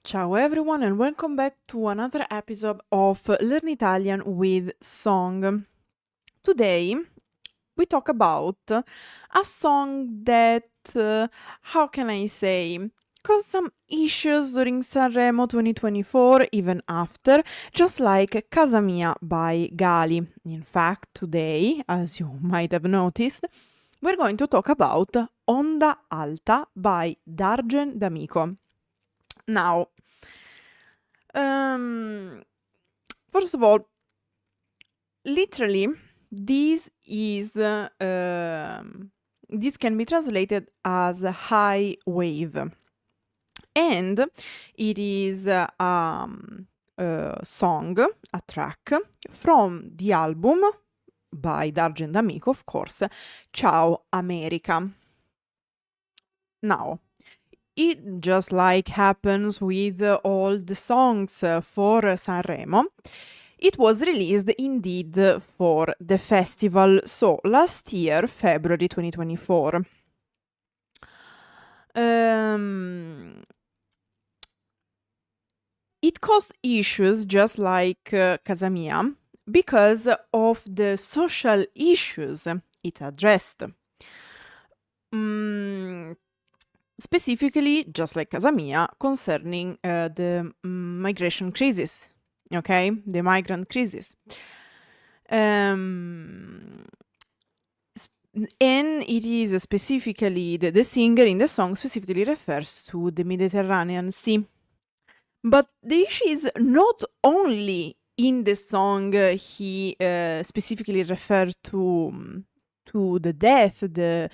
Ciao everyone and welcome back to another episode of Learn Italian with Song. Today we talk about a song that, how can I say, caused some issues during Sanremo 2024, even after, just like Casa Mia by Gali. In fact, today, as you might have noticed, we're going to talk about Onda Alta by Dargen D'Amico. Now, first of all, literally, this can be translated as a high wave, and it is a song, a track from the album by Dargen D'Amico, of course, Ciao, America. Now, it just like happens with all the songs for Sanremo, it was released indeed for the festival, so last year, February 2024. It caused issues just like Casa Mia because of the social issues it addressed. Specifically, just like Casa Mia, concerning the migration crisis, okay? The migrant crisis. And it is specifically, the singer in the song specifically refers to the Mediterranean Sea. But the issue is not only in the song he specifically referred to the death, the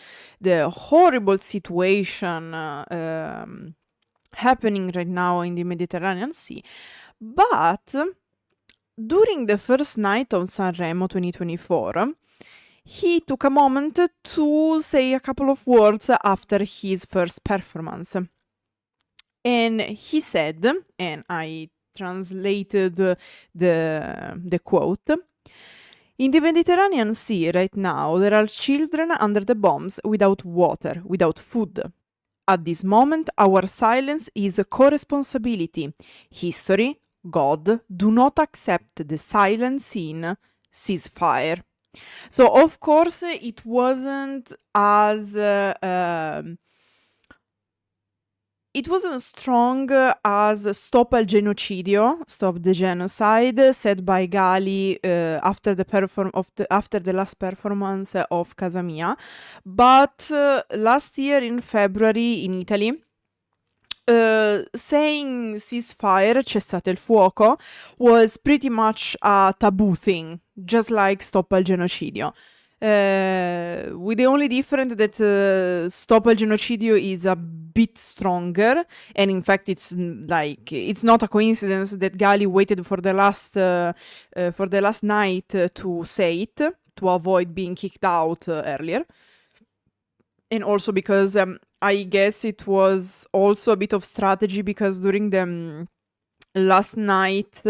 horrible situation happening right now in the Mediterranean Sea. But during the first night of Sanremo 2024, he took a moment to say a couple of words after his first performance. And he said, and I translated the quote, "In the Mediterranean Sea right now, there are children under the bombs without water, without food. At this moment, our silence is a co-responsibility. History, God, do not accept the silence in ceasefire." So, of course, it wasn't as... it wasn't strong as Stop al Genocidio, Stop the Genocide, said by Gali after the last performance of Casa Mia. But last year in February in Italy, saying ceasefire, cessate il fuoco, was pretty much a taboo thing, just like Stop al Genocidio. With the only difference that Stop al Genocidio is a bit stronger, and in fact it's not a coincidence that Gali waited for the last night to say it, to avoid being kicked out earlier. And also because I guess it was also a bit of strategy, because during the last night,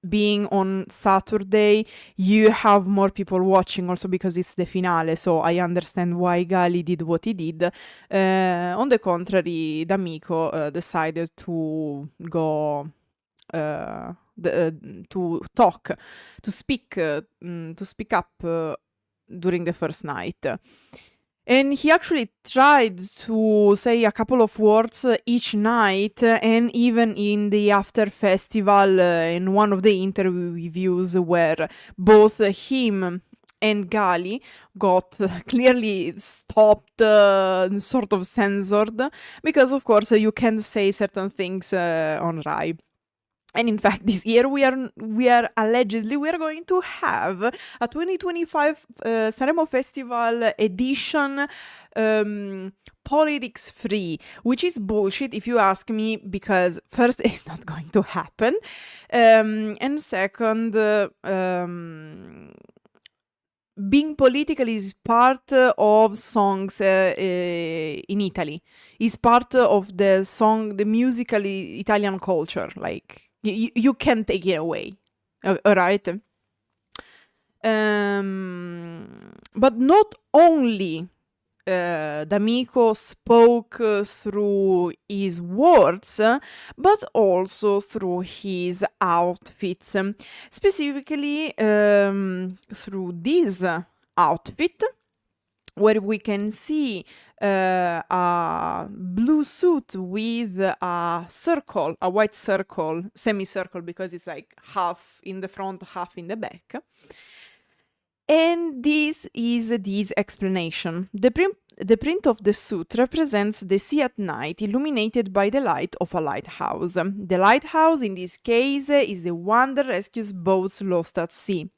being on Saturday, you have more people watching, also because it's the finale, so I understand why Gali did what he did. On the contrary, D'Amico decided to go to talk, to speak up during the first night. And he actually tried to say a couple of words each night, and even in the after festival, in one of the interviews where both him and Gali got clearly stopped, sort of censored, because of course you can't say certain things on Rai. And in fact, this year we are allegedly going to have a 2025 Sanremo Festival edition, politics free, which is bullshit if you ask me, because first, it's not going to happen, and second, being political is part of songs in Italy. Is part of the musical Italian culture. Like, you can't take it away, all right? But not only D'Amico spoke through his words, but also through his outfits, specifically through this outfit, where we can see a blue suit with a circle, a white circle, semicircle, because it's like half in the front, half in the back. And this is this explanation. The print of the suit represents the sea at night, illuminated by the light of a lighthouse. The lighthouse, in this case, is the one that rescues boats lost at sea.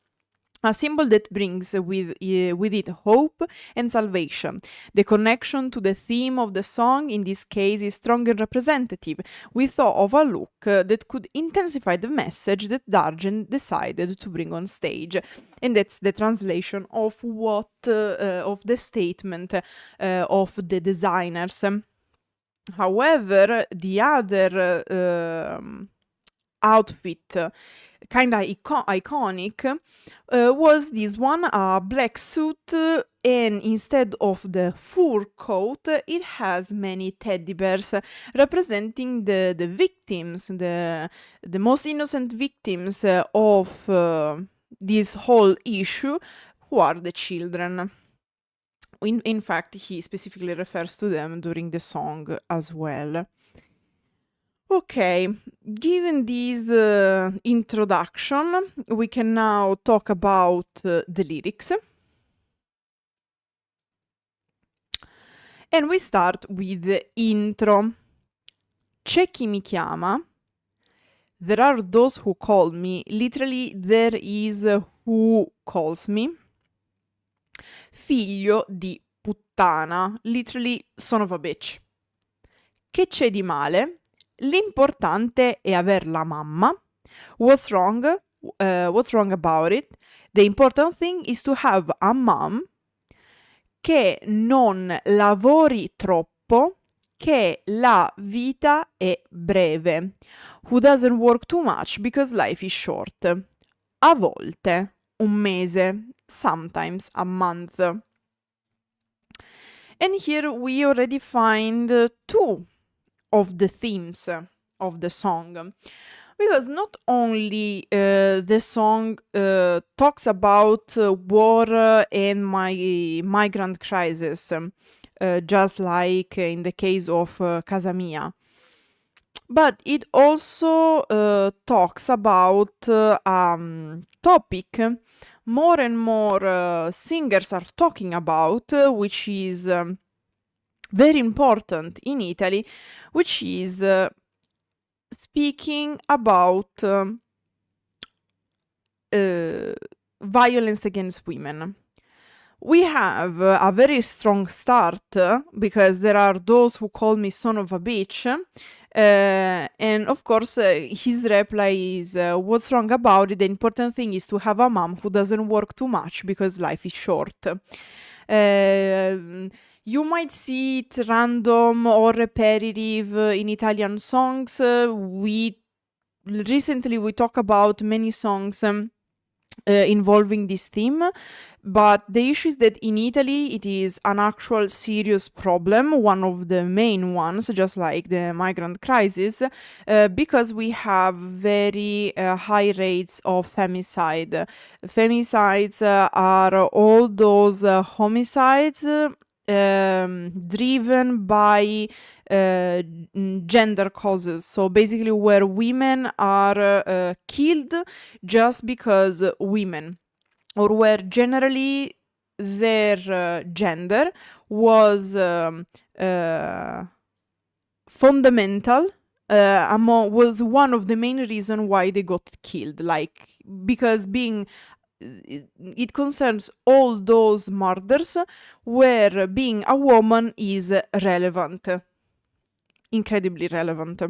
A symbol that brings with it hope and salvation. The connection to the theme of the song in this case is strong and representative. We thought of a look that could intensify the message that Dargen decided to bring on stage. And that's the translation of what of the statement of the designers. However, the other outfit, kind of iconic, was this one, a black suit, and instead of the fur coat, it has many teddy bears representing the victims, the most innocent victims of this whole issue, who are the children. In fact, he specifically refers to them during the song as well. Okay, given this introduction, we can now talk about the lyrics. And we start with the intro. C'è chi mi chiama. There are those who call me. Literally, there is who calls me. Figlio di puttana. Literally, son of a bitch. Che c'è di male? L'importante è aver la mamma. What's wrong? What's wrong about it? The important thing is to have a mom che non lavori troppo, che la vita è breve. Who doesn't work too much because life is short. A volte, un mese, sometimes a month. And here we already find two of the themes of the song, because not only the song talks about war and migrant crisis, just like in the case of Casa Mia, but it also talks about topic more and more singers are talking about, which is very important in Italy, which is speaking about violence against women. We have a very strong start because there are those who call me son of a bitch. And of course, his reply is, what's wrong about it? The important thing is to have a mom who doesn't work too much because life is short. You might see it random or repetitive in Italian songs. Recently we talk about many songs involving this theme, but the issue is that in Italy it is an actual serious problem, one of the main ones, just like the migrant crisis, because we have very high rates of femicide. Femicides are all those homicides driven by gender causes. So basically where women are killed just because women, or where generally their gender was fundamental, was one of the main reasons why they got killed, like because it concerns all those murders where being a woman is relevant, incredibly relevant.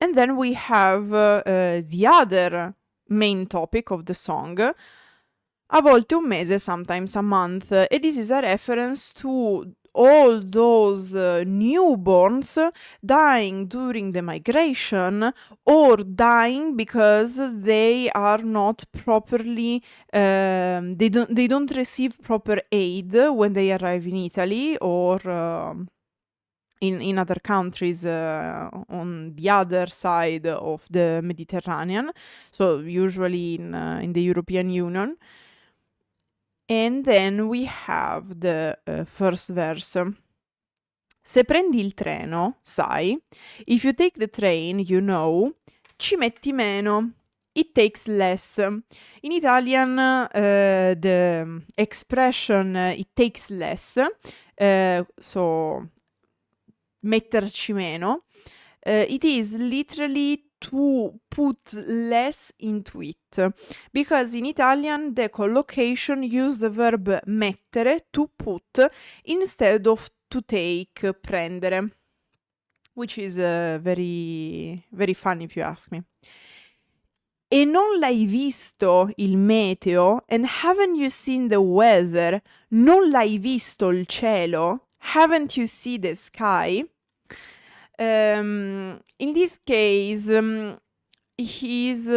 And then we have the other main topic of the song, a volte un mese, sometimes a month. And this is a reference to all those newborns dying during the migration or dying because they are not properly they don't receive proper aid when they arrive in Italy or in other countries on the other side of the Mediterranean, so usually in the European Union. And then we have the first verse. Se prendi il treno, sai, if you take the train, you know, ci metti meno. It takes less. In Italian, the expression it takes less, so metterci meno, it is literally to put less into it, because in Italian the collocation use the verb mettere, to put, instead of to take, prendere, which is very, very fun if you ask me. E non l'hai visto il meteo? And haven't you seen the weather? Non l'hai visto il cielo? Haven't you seen the sky? In this case, he's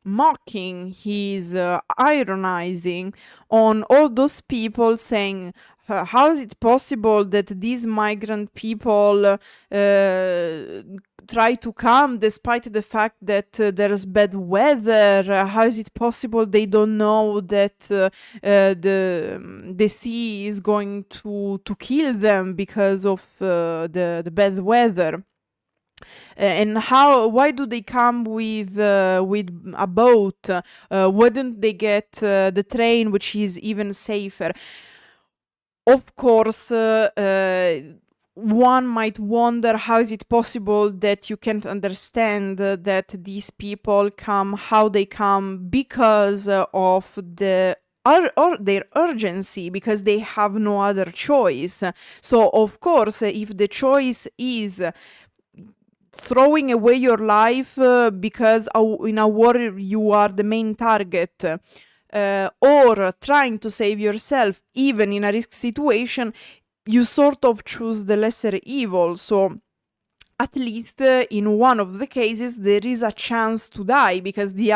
mocking, he's ironizing on all those people, saying, how is it possible that these migrant people try to come despite the fact that there's bad weather? How is it possible they don't know that the sea is going to kill them because of the bad weather? And why do they come with a boat? Why don't they get the train, which is even safer? Of course, one might wonder, how is it possible that you can't understand that these people come, how they come, because of their urgency, because they have no other choice. So of course, if the choice is throwing away your life because in a war you are the main target, or trying to save yourself even in a risk situation, you sort of choose the lesser evil. So at least in one of the cases there is a chance to die, because the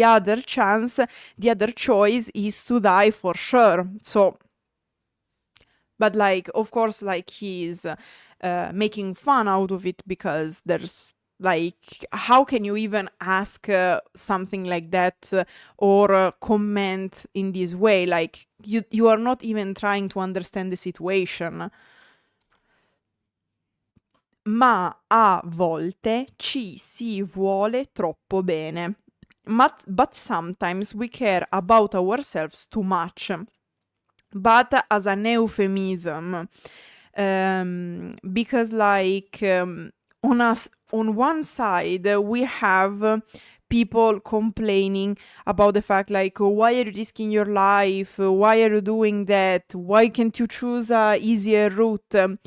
other choice is to die for sure. So, but like, of course, like, he's making fun out of it, because there's like, how can you even ask something like that or comment in this way? Like, you are not even trying to understand the situation. Ma a volte ci si vuole troppo bene. But sometimes we care about ourselves too much. But as an euphemism. Because like on one side we have people complaining about the fact, like, why are you risking your life, why are you doing that, why can't you choose a easier route?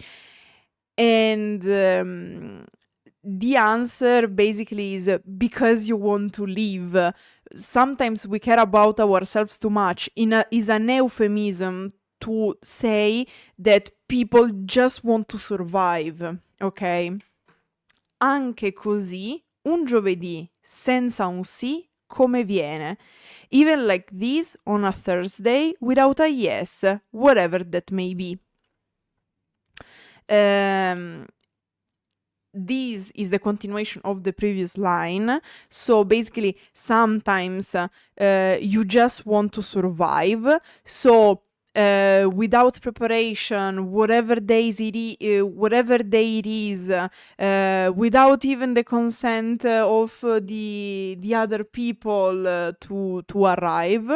And the answer basically is because you want to live. Sometimes we care about ourselves too much is an euphemism to say that people just want to survive, ok? Anche così, un giovedì senza un sì come viene? Even like this on a Thursday without a yes, whatever that may be. This is the continuation of the previous line. So basically, sometimes you just want to survive. So without preparation, whatever day it is, without even the consent of the other people to arrive,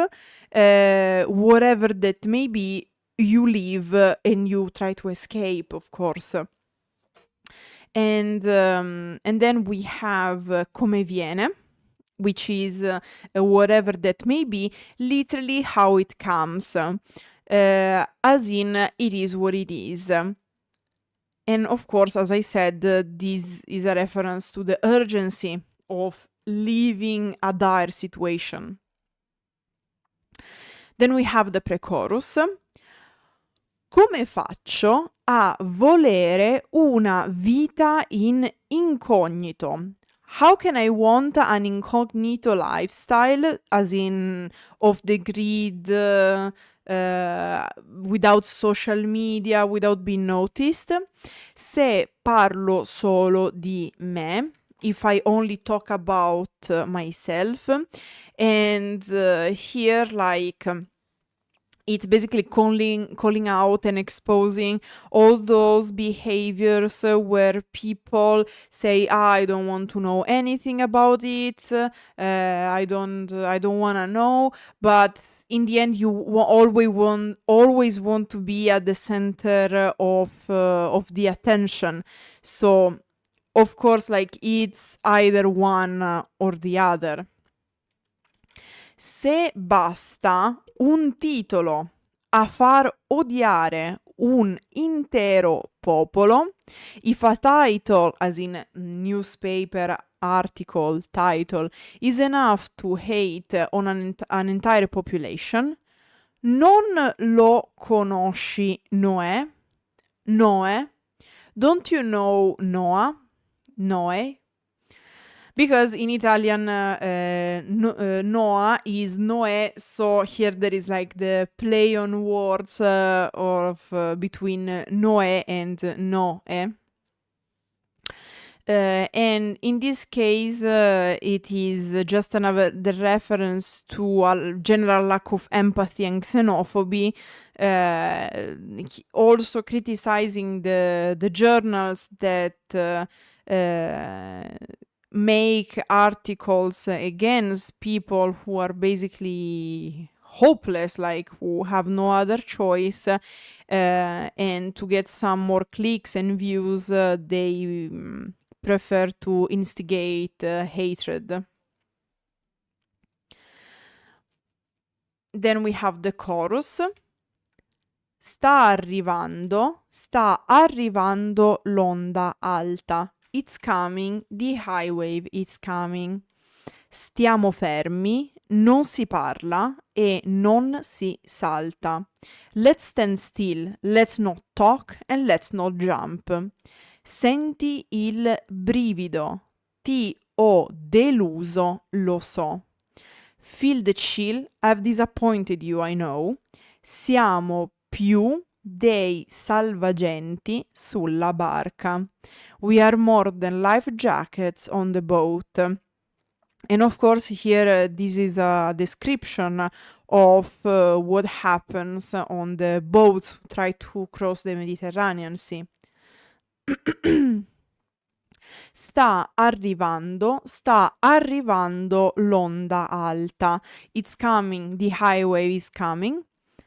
whatever that may be, you leave and you try to escape, of course. And then we have come viene, which is whatever that may be, literally how it comes. As in, it is what it is. And of course, as I said, this is a reference to the urgency of leaving a dire situation. Then we have the pre-chorus. Come faccio a volere una vita in incognito? How can I want an incognito lifestyle, as in off the grid, without social media, without being noticed? Se parlo solo di me, if I only talk about myself, and here like it's basically calling out and exposing all those behaviors where people say, I don't want to know anything about it, I don't want to know, but in the end you always want to be at the center of the attention. So of course, like, it's either one or the other. Se basta un titolo a far odiare un intero popolo, if a title, as in newspaper article title, is enough to hate on an entire population, non lo conosci, Noè? Noè? Don't you know Noah? Noè? Because in Italian, Noah is Noè, so here there is like the play on words between Noè and Noè. And in this case, it is just the reference to a general lack of empathy and xenophobia, also criticizing the journals that make articles against people who are basically hopeless, like who have no other choice, and to get some more clicks and views, they prefer to instigate hatred. Then we have the chorus. Sta arrivando l'onda alta. It's coming, the high wave is coming. Stiamo fermi, non si parla e non si salta. Let's stand still, let's not talk and let's not jump. Senti il brivido, ti ho deluso, lo so. Feel the chill, I've disappointed you, I know. Siamo più dei salvagenti sulla barca. We are more than life jackets on the boat. And of course here this is a description of what happens on the boats who try to cross the Mediterranean Sea. Sta arrivando l'onda alta. It's coming, the high wave is coming.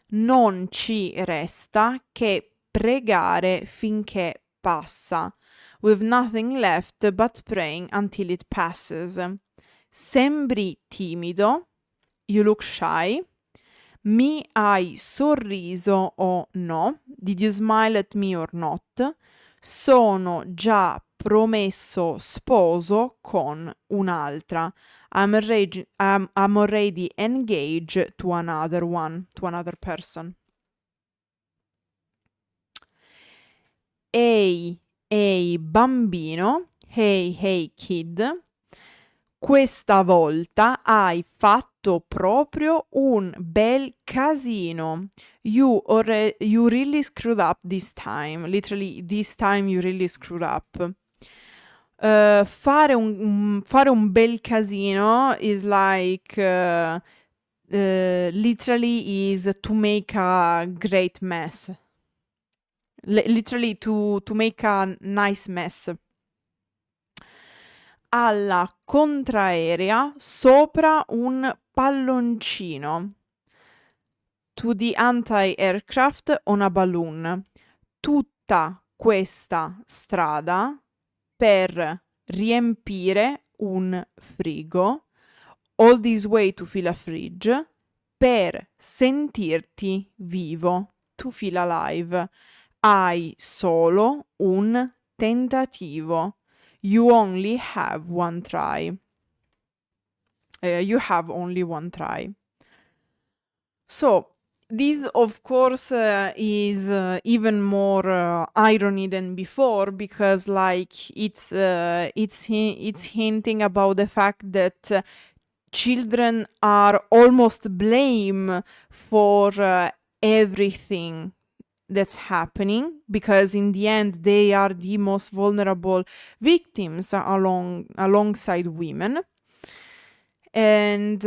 Non ci resta che pregare finché passa. With nothing left but praying until it passes. Sembri timido, you look shy. Mi hai sorriso o no? Did you smile at me or not? Sono già promesso sposo con un'altra. I'm already engaged to another one, to another person. Ehi, ehi bambino, hey kid, questa volta hai fatto proprio un bel casino. You really screwed up this time. Literally, this time you really screwed up. Fare un bel casino is like literally is to make a great mess. Literally to make a nice mess. Alla contraerea sopra un palloncino. To the anti-aircraft on a balloon. Tutta questa strada per riempire un frigo. All this way to fill a fridge. Per sentirti vivo. To feel alive. Hai solo un tentativo. You only have one try. You have only one try. So, This, of course, is even more irony than before, because like it's hinting about the fact that children are almost blamed for everything that's happening, because in the end they are the most vulnerable victims alongside women. And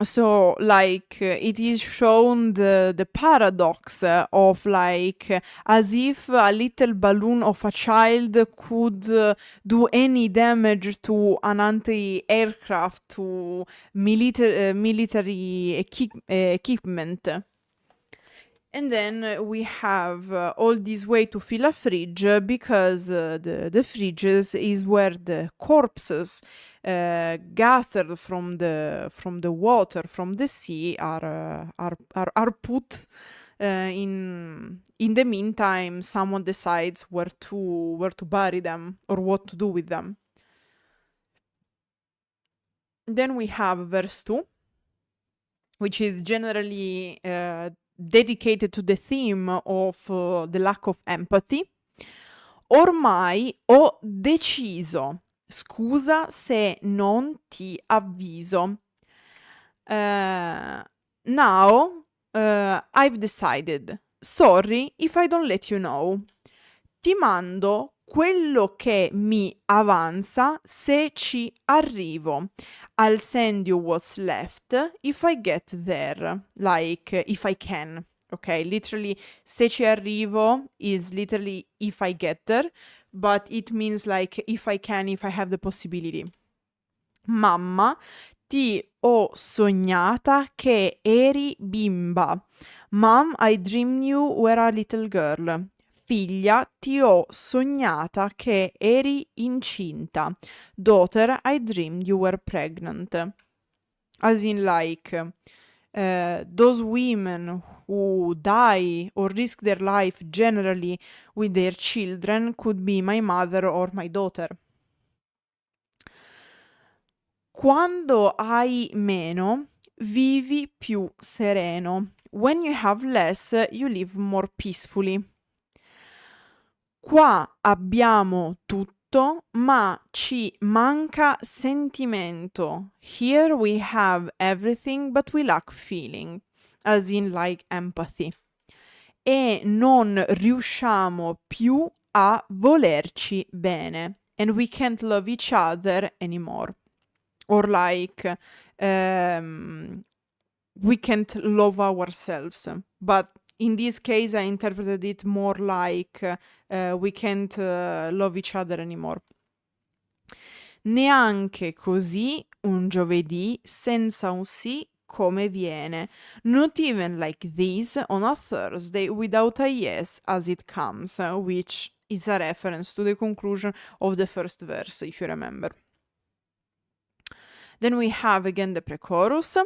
so like it is shown the paradox of like as if a little balloon of a child could do any damage to an anti-aircraft, to military equipment. And then we have all this way to fill a fridge, because the fridges is where the corpses gathered from the water, from the sea, are put. In the meantime, someone decides where to bury them or what to do with them. Then we have verse 2, which is generally dedicated to the theme of the lack of empathy. Ormai ho deciso, scusa se non ti avviso. Now I've decided, sorry if I don't let you know. Ti mando quello che mi avanza se ci arrivo. I'll send you what's left if I get there, like if I can. Okay, literally, se ci arrivo is literally if I get there, but it means like if I can, if I have the possibility. Mamma, ti ho sognata che eri bimba. Mom, I dreamed you were a little girl. Figlia, ti ho sognata che eri incinta. Daughter, I dreamed you were pregnant. As in like, those women who die or risk their life generally with their children could be my mother or my daughter. Quando hai meno, vivi più sereno. When you have less, you live more peacefully. Qua abbiamo tutto, ma ci manca sentimento. Here we have everything, but we lack feeling, as in like empathy. E non riusciamo più a volerci bene. And we can't love each other anymore. Or like, we can't love ourselves. But in this case, I interpreted it more like we can't love each other anymore. Neanche così un giovedì senza un sì come viene. Not even like this on a Thursday without a yes as it comes, which is a reference to the conclusion of the first verse, if you remember. Then we have again the pre-chorus.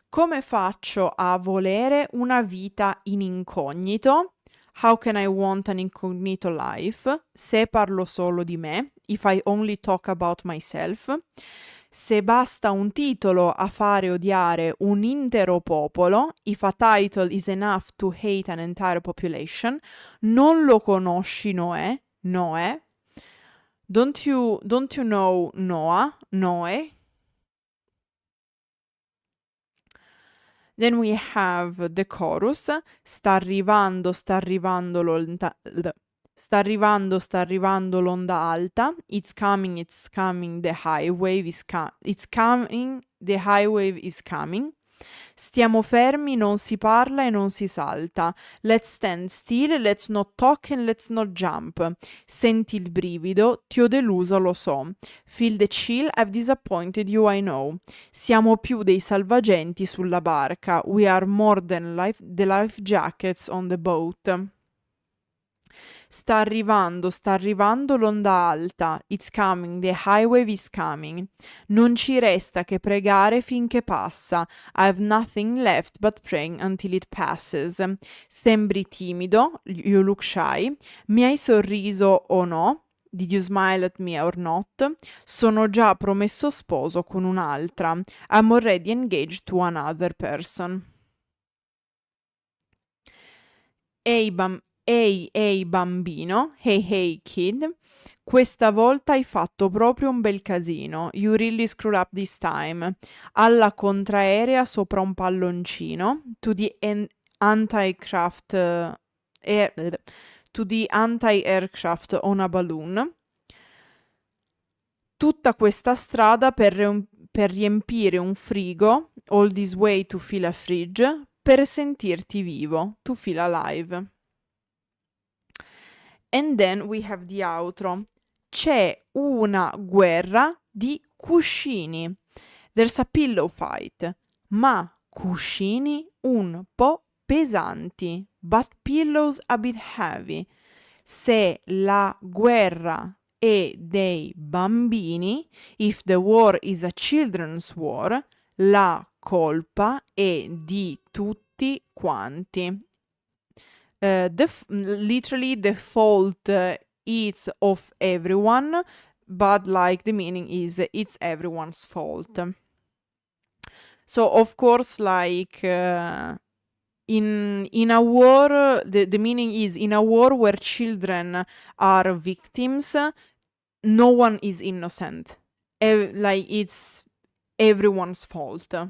Come faccio a volere una vita in incognito? How can I want an incognito life? Se parlo solo di me, if I only talk about myself. Se basta un titolo a fare odiare un intero popolo, if a title is enough to hate an entire population. Non lo conosci Noè? Noè? Don't you know Noah? Noè? Then we have the chorus. Sta arrivando l'onda alta. It's coming, the high wave is it's coming, the high wave is coming. Stiamo fermi, non si parla e non si salta. Let's stand still, let's not talk and let's not jump. Senti il brivido, ti ho deluso, lo so. Feel the chill, I've disappointed you, I know. Siamo più dei salvagenti sulla barca. We are more than the life jackets on the boat. Sta arrivando l'onda alta. It's coming, the high wave is coming. Non ci resta che pregare finché passa. I have nothing left but praying until it passes. Sembri timido, you look shy. Mi hai sorriso o no? Did you smile at me or not? Sono già promesso sposo con un'altra. I'm already engaged to another person. Ehi bambino, hey kid, questa volta hai fatto proprio un bel casino. You really screwed up this time. Alla contraerea sopra un palloncino. Anti-craft to the anti-aircraft on a balloon. Tutta questa strada per riempire un frigo, all this way to fill a fridge, per sentirti vivo, to feel alive. And then we have the outro. C'è una guerra di cuscini. There's a pillow fight. Ma cuscini un po' pesanti. But pillows a bit heavy. Se la guerra è dei bambini, if the war is a children's war, la colpa è di tutti quanti. Literally the fault is of everyone, but like the meaning is it's everyone's fault. So of course, like in a war, the meaning is in a war where children are victims, no one is innocent. Like it's everyone's fault.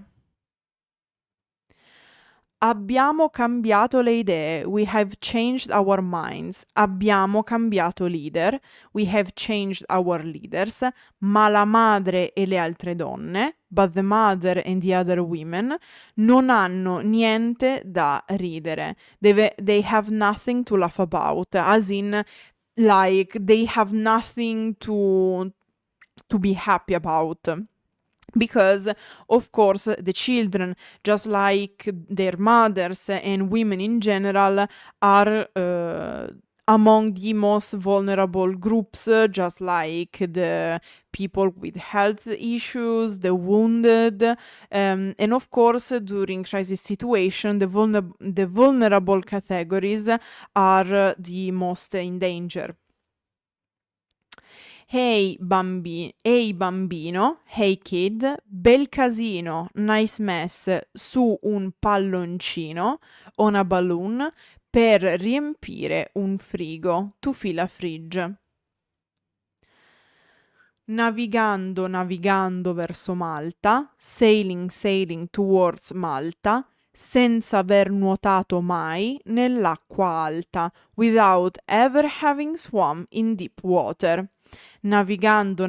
Abbiamo cambiato le idee. We have changed our minds. Abbiamo cambiato leader. We have changed our leaders. Ma la madre e le altre donne, but the mother and the other women, non hanno niente da ridere. They have nothing to laugh about. As in, like, they have nothing to be happy about. Because, of course, the children, just like their mothers and women in general, are among the most vulnerable groups, just like the people with health issues, the wounded, and of course, during crisis situation, the vulnerable categories are the most in danger. Hey bambino, hey kid, bel casino, nice mess, su un palloncino, on a balloon, per riempire un frigo, to fill a fridge. Navigando verso Malta, sailing towards Malta, senza aver nuotato mai nell'acqua alta, without ever having swum in deep water. Navigando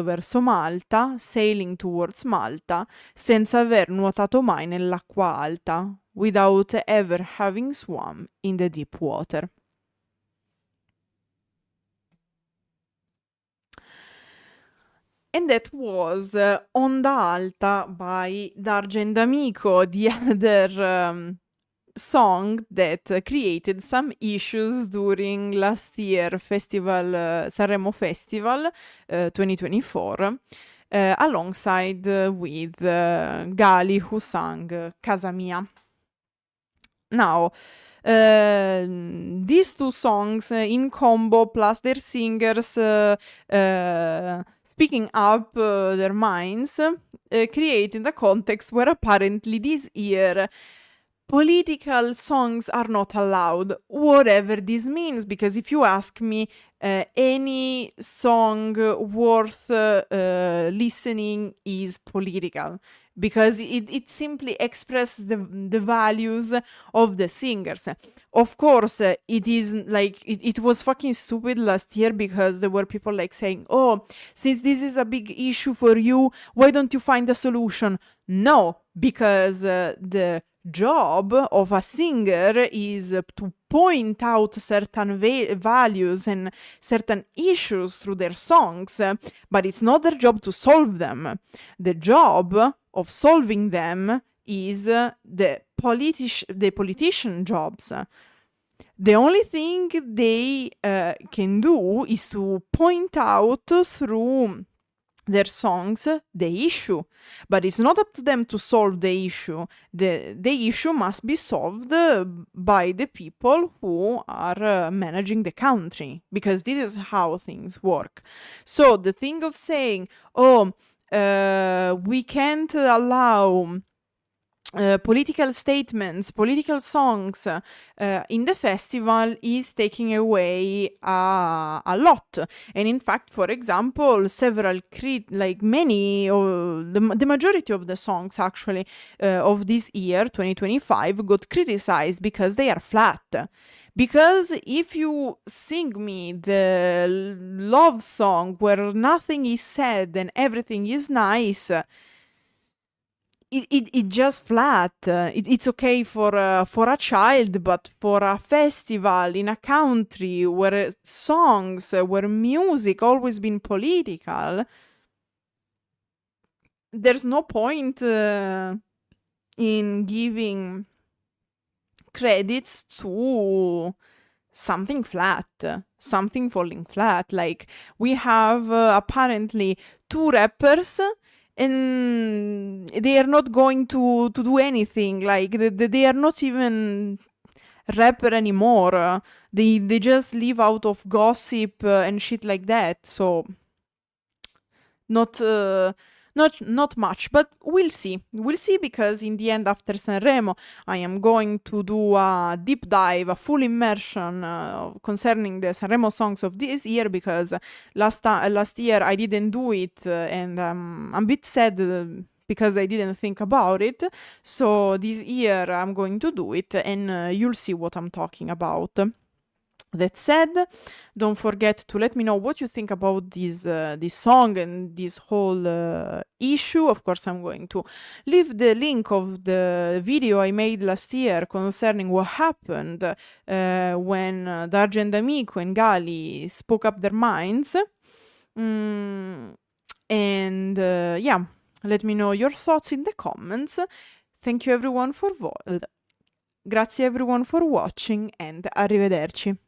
verso Malta, sailing towards Malta, senza aver nuotato mai nell'acqua alta, without ever having swum in the deep water. And that was Onda Alta by Dargen D'Amico, the other song that created some issues during last year Sanremo Festival 2024 alongside with Gali, who sang Casa Mia. Now, these two songs in combo plus their singers speaking up their minds created a context where apparently this year political songs are not allowed, whatever this means, because if you ask me, any song worth listening is political, because it simply expresses the values of the singers. Of course, it is like, it was fucking stupid last year because there were people like saying, oh, since this is a big issue for you, why don't you find a solution? No, because the job of a singer is to point out certain values and certain issues through their songs, but it's not their job to solve them. The job of solving them is the politician jobs. The only thing they can do is to point out through their songs the issue, but it's not up to them to solve the issue. The issue must be solved by the people who are managing the country, because this is how things work. So the thing of saying, we can't allow political statements, political songs in the festival is taking away a lot. And in fact, for example, the majority of the songs actually of this year, 2025, got criticized because they are flat. Because if you sing me the love song where nothing is said and everything is nice, it just flat. It's okay for a child, but for a festival in a country where songs, where music always been political, there's no point in giving credits to something flat, something falling flat. Like, we have apparently 2 rappers and they are not going to do anything. Like, they are not even rapper anymore. They just live out of gossip and shit like that. So not much, but we'll see. We'll see, because in the end, after Sanremo, I am going to do a deep dive, a full immersion concerning the Sanremo songs of this year, because last year I didn't do it, and I'm a bit sad because I didn't think about it. So this year I'm going to do it, and you'll see what I'm talking about. That said, don't forget to let me know what you think about this song and this whole issue. Of course, I'm going to leave the link of the video I made last year concerning what happened when Dargen D'Amico and Gali spoke up their minds. Yeah, let me know your thoughts in the comments. Thank you everyone for grazie everyone for watching, and arrivederci.